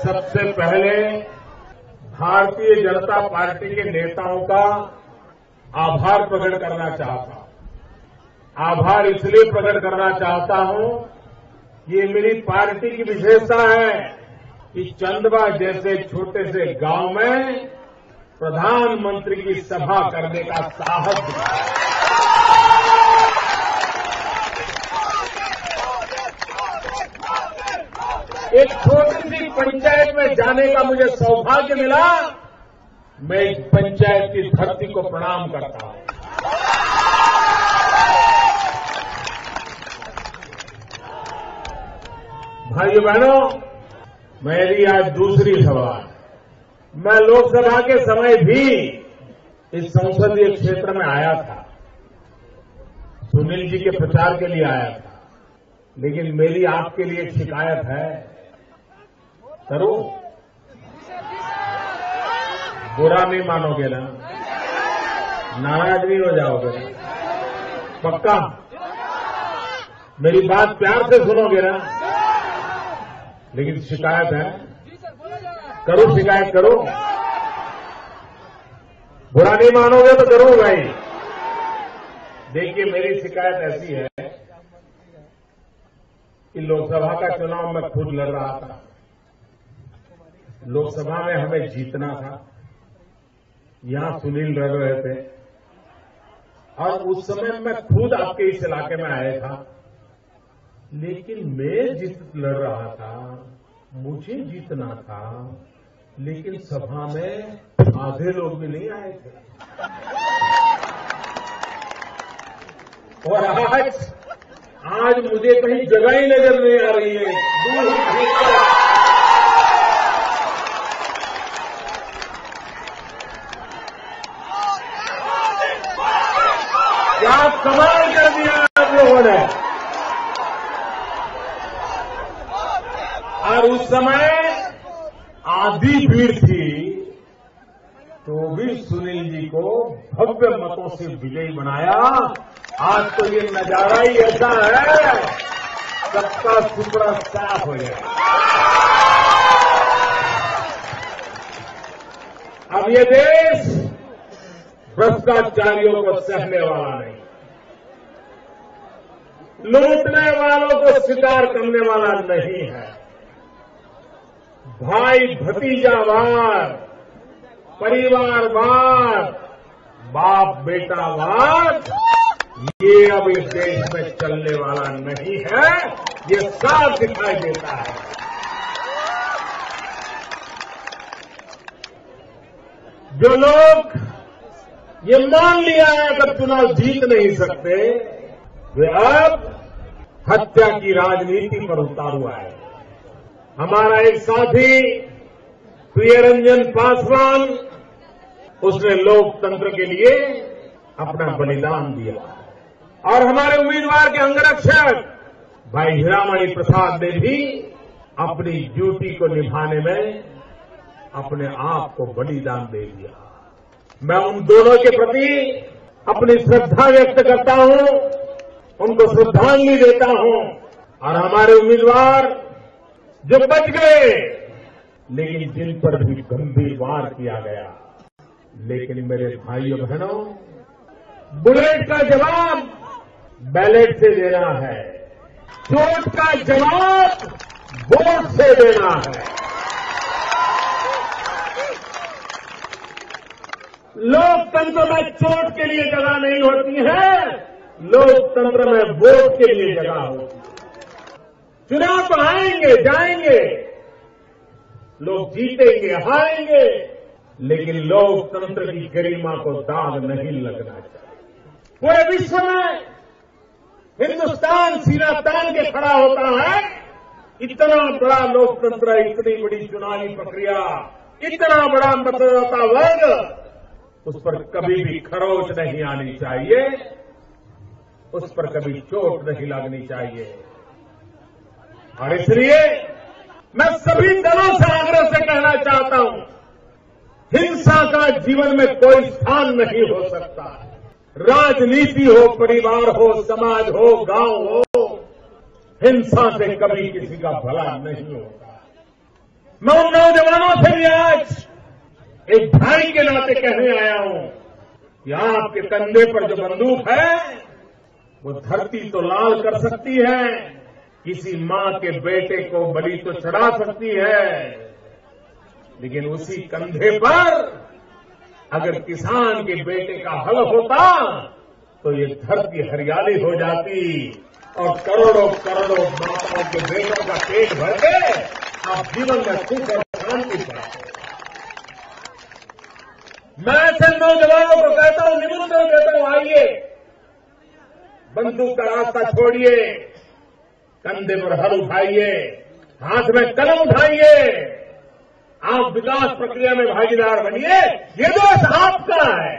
सबसे पहले भारतीय जनता पार्टी के नेताओं का आभार प्रकट करना चाहता हूं। आभार इसलिए प्रकट करना चाहता हूं, ये मेरी पार्टी की विशेषता है कि चंदवा जैसे छोटे से गांव में प्रधानमंत्री की सभा करने का साहस दिखाया। एक छोटी सी पंचायत में जाने का मुझे सौभाग्य मिला। मैं इस पंचायत की धरती को प्रणाम करता हूं। भाइयों बहनों, मेरी आज दूसरी सभा है। मैं लोकसभा के समय भी इस संसदीय क्षेत्र में आया था, सुनील जी के प्रचार के लिए आया था, लेकिन मेरी आपके लिए एक शिकायत है। करूं? बुरा नहीं मानोगे ना? नाराज नहीं हो जाओगे ना? पक्का? मेरी बात प्यार से सुनोगे ना? लेकिन शिकायत है। करूं शिकायत करूं? बुरा नहीं मानोगे तो करूं भाई। देखिए, मेरी शिकायत ऐसी है कि लोकसभा का चुनाव मैं खुद लड़ रहा था। लोकसभा में हमें जीतना था। यहां सुनील लड़ रहे थे और उस समय मैं खुद आपके इस इलाके में आया था, लेकिन मैं लड़ रहा था, मुझे जीतना था, लेकिन सभा में आधे लोग भी नहीं आए थे। और आज मुझे कहीं जगह ही नजर नहीं आ रही है। क्या कमाल कर दिया आप लोगों ने। और उस समय आधी भीड़ थी, तो भी सुनील जी को भव्य मतों से विजयी बनाया। आज तो ये नजारा ही ऐसा है, सबका सुपड़ा साफ हो गया। अब ये देश भ्रष्टाचारियों को सहने वाला नहीं, लूटने वालों को स्वीकार करने वाला नहीं है। भाई भतीजावाद, परिवारवाद, बाप बेटावाद, ये अब इस देश में चलने वाला नहीं है। ये साफ दिखाई देता है। जो लोग ये मान लिया है कि चुनाव जीत नहीं सकते, वे अब हत्या की राजनीति पर उतारू आए। हमारा एक साथी प्रियरंजन पासवान, उसने लोकतंत्र के लिए अपना बलिदान दिया और हमारे उम्मीदवार के अंगरक्षक भाई हीरामणि प्रसाद ने भी अपनी ड्यूटी को निभाने में अपने आप को बलिदान दे दिया। मैं उन दोनों के प्रति अपनी श्रद्धा व्यक्त करता हूं, उनको श्रद्धांजलि देता हूं। और हमारे उम्मीदवार जो बच गए, लेकिन जिन पर भी गंभीर वार किया गया, लेकिन मेरे भाइयों बहनों, बुलेट का जवाब बैलेट से देना है, चोट का जवाब वोट से देना है। लोकतंत्र में चोट के लिए जगह नहीं होती है, लोकतंत्र में वोट के लिए जगह होती है। चुनाव तो आएंगे जाएंगे, लोग जीतेंगे हारेंगे, लेकिन लोकतंत्र की गरिमा को दाग नहीं लगना चाहिए। पूरे विश्व में हिंदुस्तान सीना तान के खड़ा होता है। इतना बड़ा लोकतंत्र, इतनी बड़ी चुनावी प्रक्रिया, इतना बड़ा मतदाता वर्ग, उस पर कभी भी खरोच नहीं आनी चाहिए, उस पर कभी चोट नहीं लगनी चाहिए। और इसलिए मैं सभी दलों से आग्रह से कहना चाहता हूं, हिंसा का जीवन में कोई स्थान नहीं हो सकता। राजनीति हो, परिवार हो, समाज हो, गांव हो, हिंसा से कभी किसी का भला नहीं होता। मैं उन नौजवानों से भी आज एक भाई के नाते कहने आया हूं कि आपके कंधे पर जो बंदूक है वो धरती तो लाल कर सकती है, किसी मां के बेटे को बलि तो चढ़ा सकती है, लेकिन उसी कंधे पर अगर किसान के बेटे का हल होता तो ये धरती हरियाली हो जाती और करोड़ों करोड़ों माताओं के बेटों का पेट भर के आप जीवन में सुख और शांति पाते। मैं ऐसे नौजवानों को कहता हूं, निमंत्रण देता हूं, आइए बंदूक का रास्ता छोड़िए, कंधे पर हल उठाइए, हाथ में कलम उठाइए, आप विकास प्रक्रिया में भागीदार बनिए। ये देश आपका है,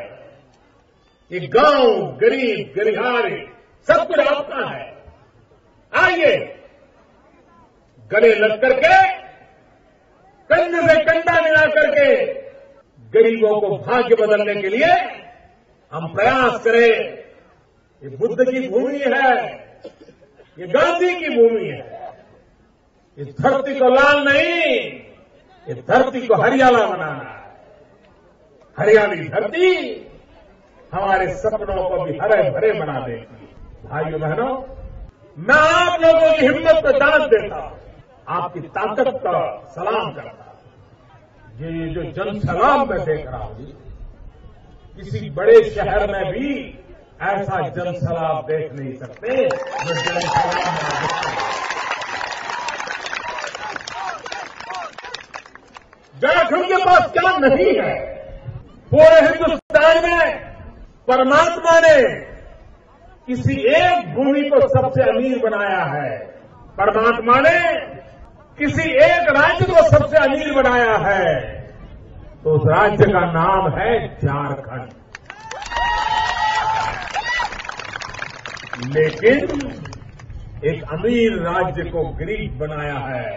ये गांव गरीब गरिहारे सब कुछ आपका है। आइए गले लग करके, कंधे से कंधा मिला करके गरीबों को भाग्य बदलने के लिए हम प्रयास करें। ये बुद्ध की भूमि है, ये गांधी की भूमि है। इस धरती को लाल नहीं, इस धरती को हरियाला बनाना है। हरियाली धरती हमारे सपनों को भी हरे भरे बना देती। भाइयों बहनों, मैं आप लोगों की हिम्मत को दाद देता हूं, आपकी ताकत का सलाम करता हूं। ये जो जन सलाम मैं देख रहा हूं, किसी बड़े शहर में भी ऐसा जन सलाम देख नहीं सकते जो जन सलाम झारखंड के पास क्या नहीं है। पूरे हिंदुस्तान में परमात्मा ने किसी एक भूमि को सबसे अमीर बनाया है। परमात्मा ने किसी एक राज्य को सबसे अमीर बनाया है, तो उस राज्य का नाम है झारखंड। लेकिन एक अमीर राज्य को गरीब बनाया है।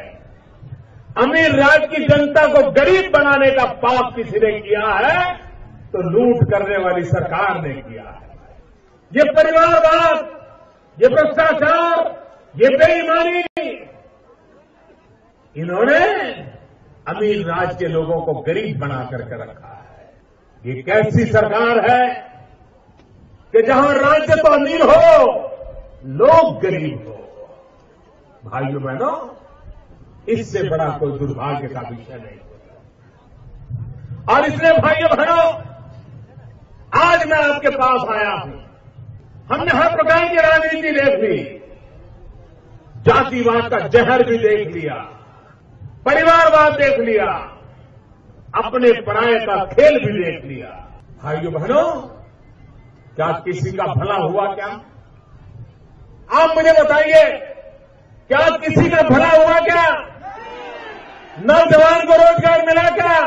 अमीर राज्य की जनता को गरीब बनाने का पाप किसी ने किया है तो लूट करने वाली सरकार ने किया है। ये परिवारवाद, ये भ्रष्टाचार, ये बेईमानी, इन्होंने अमीर राज्य के लोगों को गरीब बना करके रखा है। ये कैसी सरकार है कि जहां राज्य तो अमीर हो, लोग गरीब हो। भाइयों बहनों, इससे बड़ा कोई दुर्भाग्य का विषय नहीं होता। और इसलिए भाइयों बहनों, आज मैं आपके पास आया हूं। हमने हर प्रकार की राजनीति देख ली, जातिवाद का जहर भी देख लिया, परिवारवाद देख लिया, अपने पराये का खेल भी देख लिया। भाइयों बहनों, क्या किसी का भला हुआ क्या? आप मुझे बताइए, क्या किसी का भला हुआ क्या? नौजवान को रोजगार मिला क्या?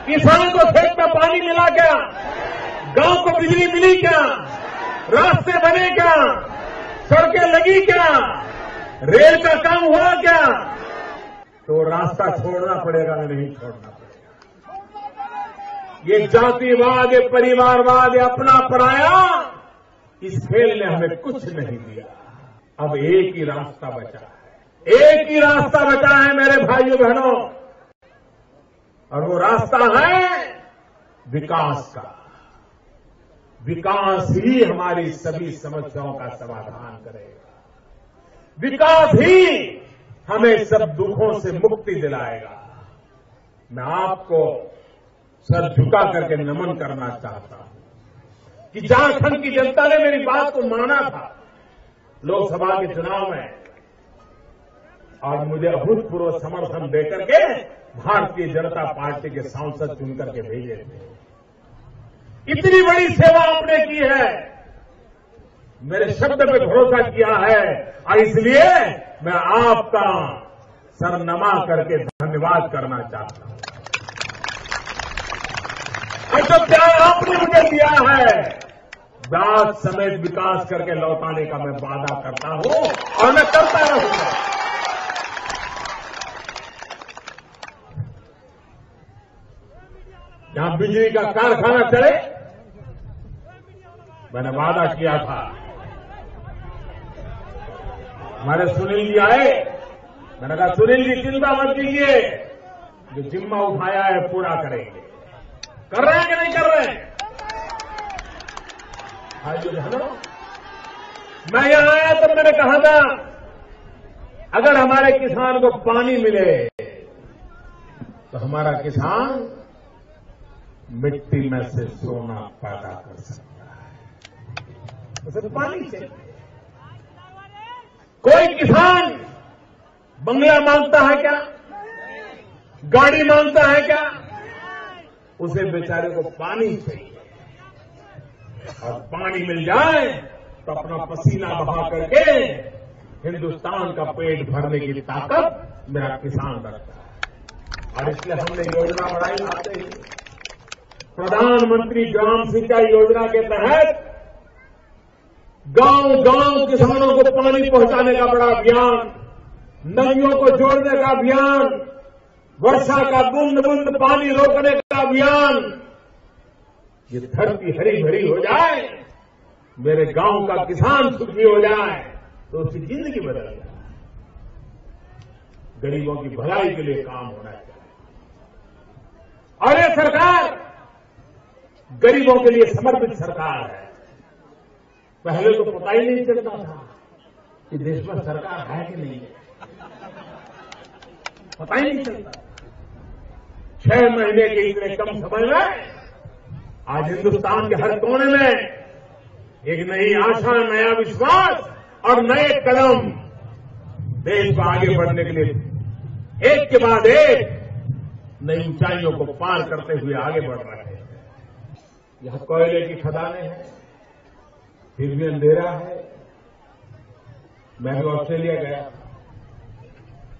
किसान को खेत में पानी मिला क्या? गांव को बिजली मिली क्या? रास्ते बने क्या? सड़कें लगी क्या? रेल का काम हुआ क्या? तो रास्ता छोड़ना पड़ेगा, नहीं छोड़ना पड़ेगा। ये जातिवाद, ये परिवारवाद, ये अपना पराया, इस खेल ने हमें कुछ नहीं दिया। अब एक ही रास्ता बचा है, एक ही रास्ता बचा है मेरे भाइयों बहनों, और वो रास्ता है विकास का। विकास ही हमारी सभी समस्याओं का समाधान करेगा। विकास ही हमें सब दुखों से मुक्ति दिलाएगा। मैं आपको सर झुका करके नमन करना चाहता हूं कि झारखंड की जनता ने मेरी बात को माना था लोकसभा के चुनाव में, और मुझे अभूतपूर्व समर्थन देकर के भारतीय जनता पार्टी के सांसद चुनकर के भेजे थे। इतनी बड़ी सेवा आपने की है, मेरे शब्द पे भरोसा किया है, और इसलिए मैं आपका सर नमा करके धन्यवाद करना चाहता हूं। और जो प्यार आपने मुझे दिया है, ब्याज समेत विकास करके लौटाने का मैं वादा करता हूं और मैं करता रहूंगा। जहां बिजली का कारखाना चले, मैंने वादा किया था, हमारे सुनील जी आए, मैंने कहा सुनील जी चिंता मत कीजिए, जो जिम्मा उठाया है पूरा करेंगे। कर रहे हैं कि नहीं कर रहे हैं? भाइयों बहनों, मैं यहां आया तो मैंने कहा था अगर हमारे किसान को पानी मिले तो हमारा किसान मिट्टी में से सोना पैदा कर सकता है। उसे पानी चाहिए। कोई किसान बंगला मांगता है क्या? गाड़ी मांगता है क्या? उसे बेचारे को पानी चाहिए, और पानी मिल जाए तो अपना पसीना बहा करके हिंदुस्तान का पेट भरने की ताकत मेरा किसान रखता है। और इसलिए हमने योजना बढ़ाई आते ही प्रधानमंत्री ग्राम सिंचाई योजना के तहत गांव-गांव किसानों को पानी पहुंचाने का बड़ा अभियान, नदियों को जोड़ने का अभियान, वर्षा का बूंद बूंद पानी रोकने का अभियान। ये धरती हरी भरी हो जाए, मेरे गांव का किसान सुखी हो जाए तो उसकी जिंदगी बदल जाए। गरीबों की भलाई के लिए काम होना चाहिए। और ये सरकार गरीबों के लिए समर्पित सरकार है। पहले तो पता ही नहीं चलता था कि देश में सरकार है कि नहीं है, पता ही नहीं चलता। 6 महीने के इतने कम समय में आज हिंदुस्तान के हर कोने में एक नई आशा, नया विश्वास और नए कदम देश को आगे बढ़ने के लिए एक के बाद एक नई ऊंचाइयों को पार करते हुए आगे बढ़ रहे हैं। यहां कोयले की खदानें हैं, फिर भी अंधेरा है। मैं भी ऑस्ट्रेलिया गया,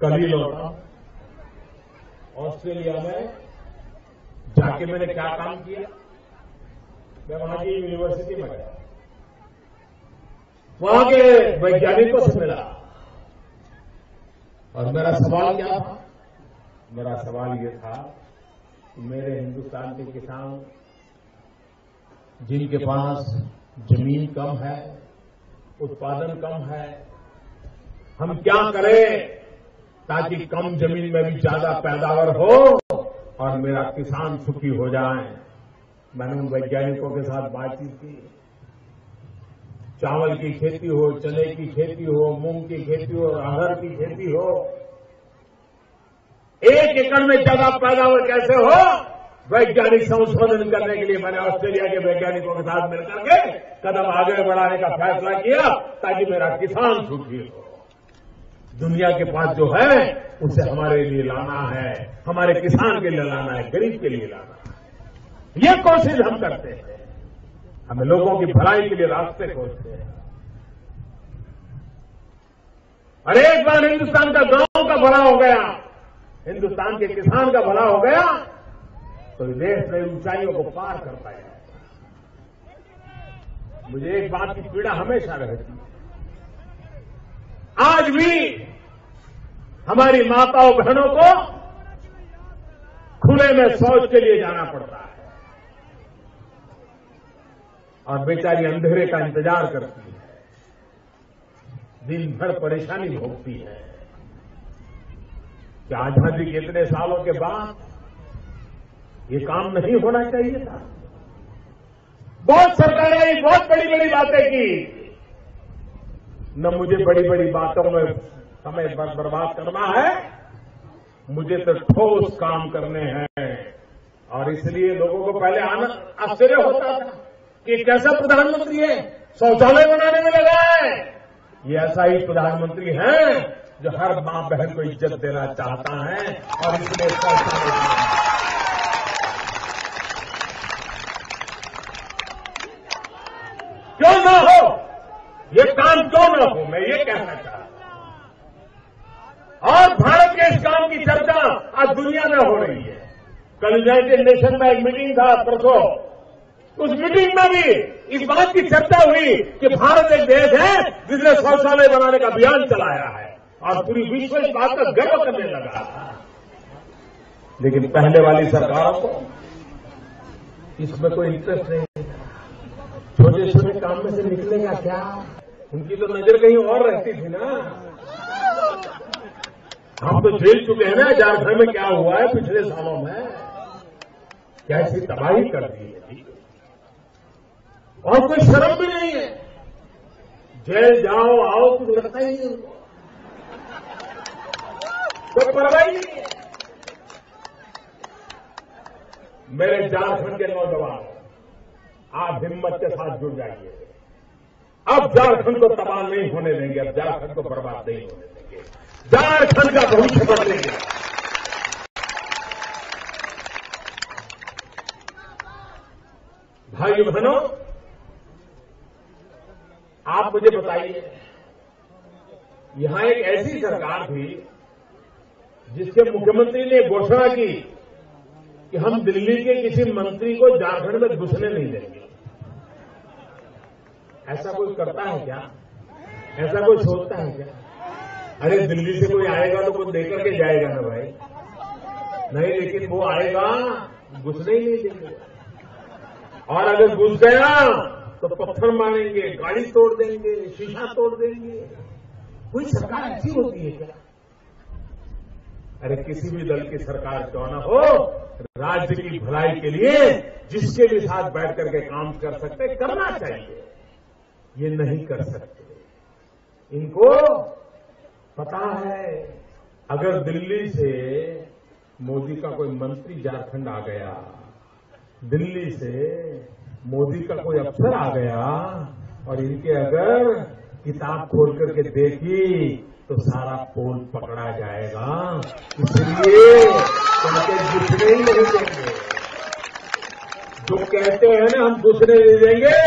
कल ही लौटा। ऑस्ट्रेलिया में जाके मैंने क्या काम किया, मैं वहां की यूनिवर्सिटी में गया, वहां के वैज्ञानिकों से मिला। और मेरा सवाल क्या था? मेरा सवाल ये था कि मेरे हिंदुस्तान के किसान जिनके पास जमीन कम है, उत्पादन कम है, हम क्या करें ताकि कम जमीन में भी ज्यादा पैदावार हो और मेरा किसान सुखी हो जाए। मैंने उन वैज्ञानिकों के साथ बातचीत की। चावल की खेती हो, चने की खेती हो, मूंग की खेती हो, अरहर की खेती हो, 1 एकड़ में ज्यादा पैदावार कैसे हो, वैज्ञानिक संशोधन करने के लिए मैंने ऑस्ट्रेलिया के वैज्ञानिकों के साथ मिलकर के कदम आगे बढ़ाने का फैसला किया ताकि मेरा किसान सुखी हो। दुनिया के पास जो है उसे हमारे लिए लाना है, हमारे किसान के लिए लाना है, गरीब के लिए लाना है। ये कोशिश हम करते हैं। हमें लोगों की भलाई के लिए रास्ते खोजते हैं। और एक बार हिंदुस्तान का गांव का भला हो गया, हिंदुस्तान के किसान का भला हो गया तो देश में ऊंचाइयों को पार कर पाएगा। मुझे एक बात की पीड़ा हमेशा रहती है। आज भी हमारी माताओं बहनों को खुले में शौच के लिए जाना पड़ता है और बेचारी अंधेरे का इंतजार करती है, दिन भर परेशानी भोगती है। क्या आजादी के इतने सालों के बाद ये काम नहीं होना चाहिए था? बहुत सरकारें आई, बहुत बड़ी बड़ी बातें की। न मुझे बड़ी बड़ी बातों में समय बर्बाद करना है, मुझे तो ठोस काम करने हैं। और इसलिए लोगों को पहले आश्चर्य होता था कि कैसा प्रधानमंत्री है, शौचालय बनाने में लगा है। ये ऐसा ही प्रधानमंत्री है जो हर मां बहन को इज्जत देना चाहता है और इसलिए शौचालय क्यों ना हो, ये काम क्यों न हो, मैं ये कहना चाहता हूं। और भारत के इस काम की चर्चा आज दुनिया में हो रही है। कल यूनाइटेड नेशन में एक मीटिंग था परसों, उस मीटिंग में भी इस बात की चर्चा हुई कि भारत एक देश है जिसने शौचालय बनाने का अभियान चलाया है और पूरी विश्व इस बात का गर्व करने लगा। लेकिन पहले वाली सरकारों को इसमें कोई इंटरेस्ट नहीं था। छोटे छोटे काम में से निकलेगा क्या, उनकी तो नजर कहीं और रहती थी ना। हम तो झेल चुके हैं ना झारखंड में क्या हुआ है पिछले सालों में, कैसी तबाही कर दी है, और कोई शर्म भी नहीं है। जेल जाओ आओ कुछ लगता ही नहीं उनको, कोई परवाह ही नहीं है। मेरे झारखंड के नौजवान, आप हिम्मत के साथ जुड़ जाइए। अब झारखंड को तबाह नहीं होने देंगे, अब झारखंड को बर्बाद नहीं होने देंगे, झारखंड का भविष्य बदलेंगे। भाइयों बहनों, आप मुझे बताइए, यहां एक ऐसी सरकार थी जिसके मुख्यमंत्री ने घोषणा की कि हम दिल्ली के किसी मंत्री को झारखंड में घुसने नहीं देंगे। ऐसा कोई करता है क्या? ऐसा कोई सोचता है क्या? अरे दिल्ली से कोई आएगा तो कुछ देकर के जाएगा ना भाई, नहीं, लेकिन वो आएगा घुसने ही नहीं देंगे, और अगर घुस गया तो पत्थर मारेंगे, गाड़ी तोड़ देंगे, शीशा तोड़ देंगे। कोई सरकार ऐसी होती है क्या? अरे किसी भी दल की सरकार क्यों न हो, राज्य की भलाई के लिए जिसके भी साथ बैठ करके काम कर सकते करना चाहिए, ये नहीं कर सकते। इनको पता है अगर दिल्ली से मोदी का कोई मंत्री झारखंड आ गया, दिल्ली से मोदी का कोई अफसर आ गया और इनके अगर किताब खोल करके देखी तो सारा पोल पकड़ा जाएगा, इसलिए उनके घुसने ही नहीं देंगे। जो कहते हैं ना हम घुसने नहीं देंगे,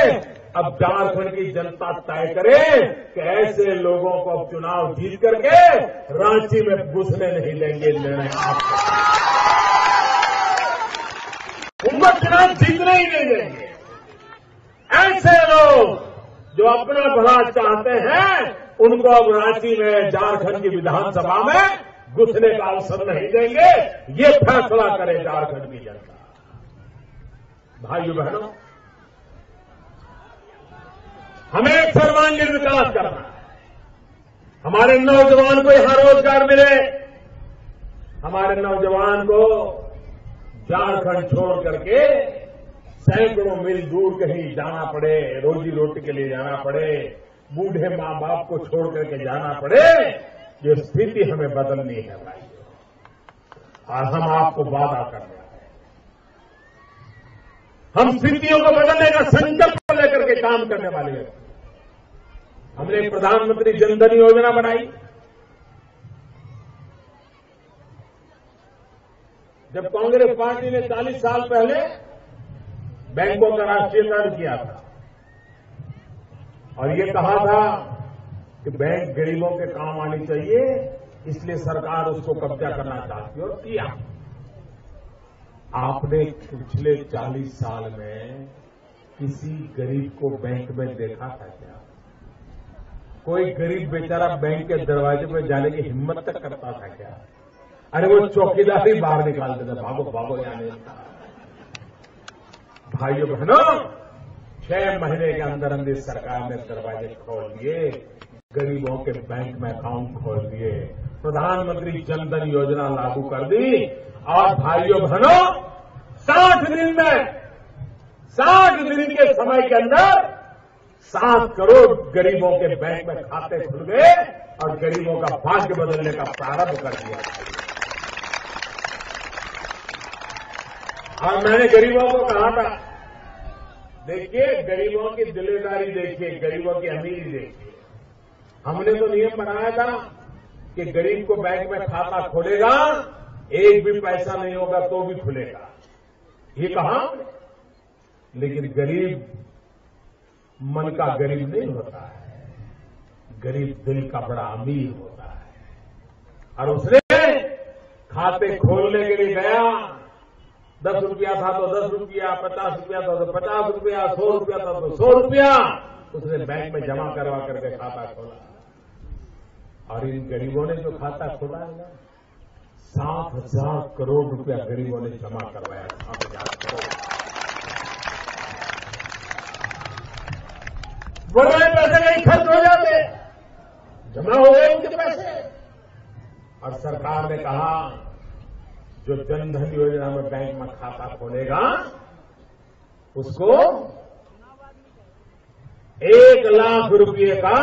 अब झारखंड की जनता तय करे कि ऐसे लोगों को अब चुनाव जीत करके रांची में घुसने नहीं देंगे। निर्णय आपका, उनको चुनाव जीतने ही नहीं देंगे। ऐसे लोग जो अपना भला चाहते हैं उनको अब रांची में, झारखंड की विधानसभा में घुसने का अवसर नहीं देंगे। ये फैसला करे झारखंड की जनता। भाइयों बहनों, हमें एक सर्वांगीण विकास करना है। हमारे नौजवान को यहां रोजगार मिले, हमारे नौजवान को झारखंड छोड़ करके सैकड़ों मील दूर कहीं जाना पड़े, रोजी रोटी के लिए जाना पड़े, बूढ़े मां बाप को छोड़ करके जाना पड़े, ये स्थिति हमें बदलनी है भाई, और हम आपको वादा कर रहे हैं। हम स्थितियों को बदलने का संकल्प लेकर के काम करने वाले हैं। हमने प्रधानमंत्री जनधन योजना बनाई। जब कांग्रेस पार्टी ने 40 साल पहले बैंकों का राष्ट्रीयकरण किया था और ये कहा था कि बैंक गरीबों के काम आनी चाहिए, इसलिए सरकार उसको कब्जा करना चाहती है, और किया। आपने पिछले 40 साल में किसी गरीब को बैंक में देखा था क्या? कोई गरीब बेचारा बैंक के दरवाजे पर जाने की हिम्मत तक करता था क्या? अरे वो चौकीदार ही बाहर निकाल देता, भागो भागो यहाँ नहीं। भाइयों बहनों, 6 महीने के अंदर अंदर सरकार ने दरवाजे खोल दिए, गरीबों के बैंक में अकाउंट खोल दिए, प्रधानमंत्री जनधन योजना लागू कर दी, और भाइयों बहनों 60 दिन में, 60 दिन के समय के अंदर 7 करोड़ गरीबों के बैंक में खाते खुल गए और गरीबों का भाग्य बदलने का प्रारंभ कर दिया। और मैंने गरीबों को कहा था, देखिए गरीबों की दिलेदारी देखिए, गरीबों की अमीरी देखिए। हमने तो नियम बनाया था कि गरीब को बैंक में खाता खोलेगा, एक भी पैसा नहीं होगा तो भी खुलेगा, ये कहा। लेकिन गरीब मन का गरीब नहीं होता है, गरीब दिल का बड़ा अमीर होता है। और उसने खाते खोलने के लिए गया, 10 रुपया था तो 10 रुपया, 50 रुपया था तो 50 रुपया, 100 रुपया था तो 100 रुपया, उसने बैंक में जमा करवा करके खाता खोला। और इन गरीबों ने जो खाता खोला है ना, 7,000 करोड़ रुपया गरीबों ने जमा करवाया। 7,000 करोड़ बड़े पैसे नहीं खर्च हो जाते, जमा हो गए उनके पैसे। और सरकार ने कहा जो जनधन योजना में बैंक में खाता खोलेगा उसको 1 लाख रुपए का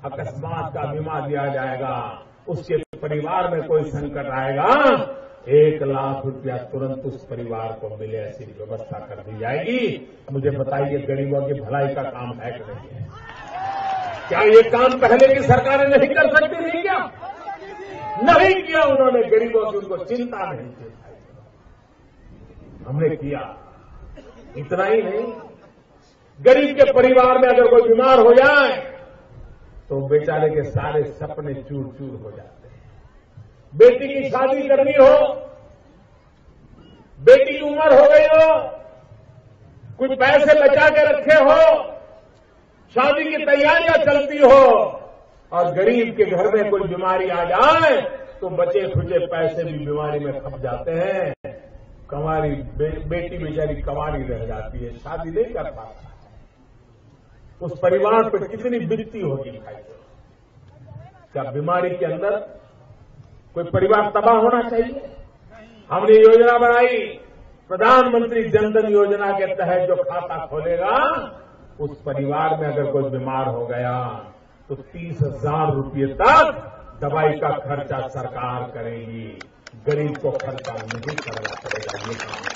अकस्मात का बीमा दिया जाएगा। उसके परिवार में कोई संकट आएगा 1 लाख रुपया तुरंत उस परिवार को मिले, ऐसी व्यवस्था कर दी जाएगी। मुझे बताइए गरीबों की भलाई का काम है कि नहीं है? क्या ये काम पहले की सरकारें नहीं कर सकती थी क्या? नहीं किया उन्होंने, गरीबों की उनको चिंता नहीं थी, हमने किया। इतना ही नहीं, गरीब के परिवार में अगर कोई बीमार हो जाए तो बेचारे के सारे सपने चूर चूर हो जाते हैं। बेटी की शादी करनी हो, बेटी की उम्र हो गई हो, कुछ पैसे बचा के रखे हो, शादी की तैयारियां चलती हो और गरीब के घर में कोई बीमारी आ जाए तो बचे खुचे पैसे भी बीमारी में खप जाते हैं। कमारी बेटी बेचारी कमारी रह जाती है, शादी नहीं कर पाता। उस परिवार पर कितनी बीतती होगी भाई? क्या बीमारी के अंदर कोई परिवार तबाह होना चाहिए? हमने योजना बनाई, प्रधानमंत्री जनधन योजना के तहत जो खाता खोलेगा उस परिवार में अगर कोई बीमार हो गया तो 30,000 रुपये तक दवाई का खर्चा सरकार करेगी। गरीब को खर्चा नहीं करना पड़ेगा ये काम।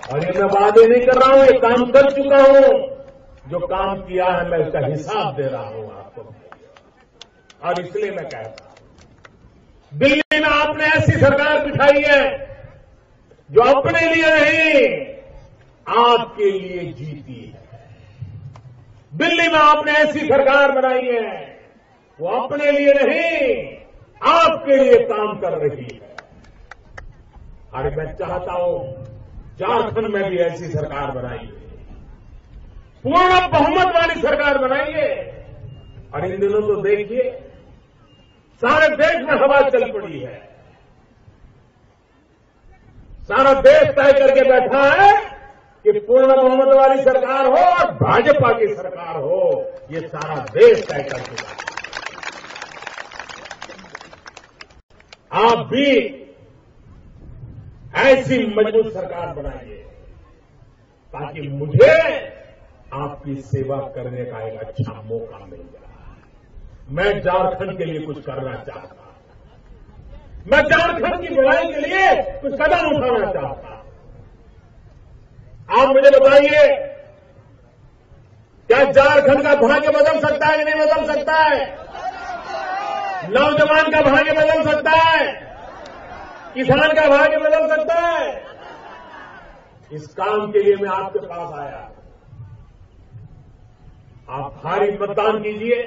और ये मैं वादे नहीं कर रहा हूं, ये काम कर चुका हूं। जो काम किया है मैं उसका हिसाब दे रहा हूं आपको। और इसलिए मैं कहता हूं, दिल्ली में आपने ऐसी सरकार बिठाई है जो अपने लिए नहीं आपके लिए जीती है। दिल्ली में आपने ऐसी सरकार बनाई है वो अपने लिए नहीं आपके लिए काम कर रही है। और मैं चाहता हूं झारखंड में भी ऐसी सरकार बनाइए, पूर्ण बहुमत वाली सरकार बनाइए। और इन दिनों तो देखिए सारे देश में हवा चल पड़ी है, सारा देश तय करके बैठा है कि पूर्ण बहुमत वाली सरकार हो और भाजपा की सरकार हो। ये सारा देश तय कर चुका है। आप भी ऐसी मजबूत सरकार बनाइए ताकि मुझे आपकी सेवा करने का एक अच्छा मौका मिल जाए। मैं झारखंड के लिए कुछ करना चाहता हूं, मैं झारखंड की भलाई के लिए कुछ कदम उठाना चाहता हूं। आप मुझे बताइए, क्या झारखंड का भाग्य बदल सकता है कि नहीं बदल सकता है? नौजवान का भाग्य बदल सकता है, किसान का भाग्य बदल सकता है। इस काम के लिए मैं आपके पास आया। आप भारी मतदान कीजिए,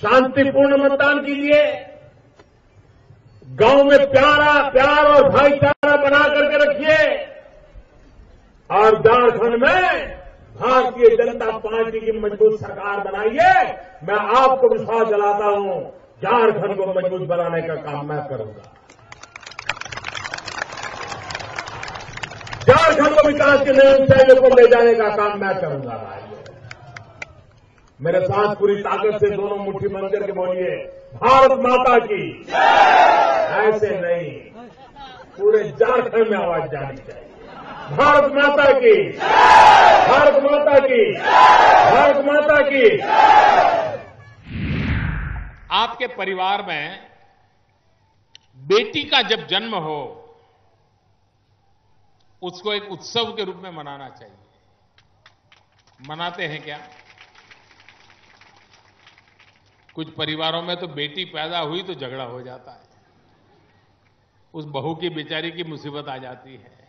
शांतिपूर्ण मतदान कीजिए, गांव में प्यार और भाईचारा बना करके रखिए और झारखंड में भारतीय जनता पार्टी की मजबूत सरकार बनाइए। मैं आपको विश्वास दिलाता हूं झारखंड को मजबूत बनाने का काम मैं करूंगा। झारखंड को विकास के नए ऊंचाइयों को ले जाने का काम मैं करूंगा भाई। मेरे साथ पूरी ताकत से दोनों मुट्ठी बंद करके बोलिए, भारत माता की। ऐसे नहीं, पूरे झारखंड में आवाज जानी चाहिए, भारत माता की, भारत माता की, भारत माता की। आपके परिवार में बेटी का जब जन्म हो उसको एक उत्सव के रूप में मनाना चाहिए। मनाते हैं क्या? कुछ परिवारों में तो बेटी पैदा हुई तो झगड़ा हो जाता है, उस बहू की बेचारी की मुसीबत आ जाती है।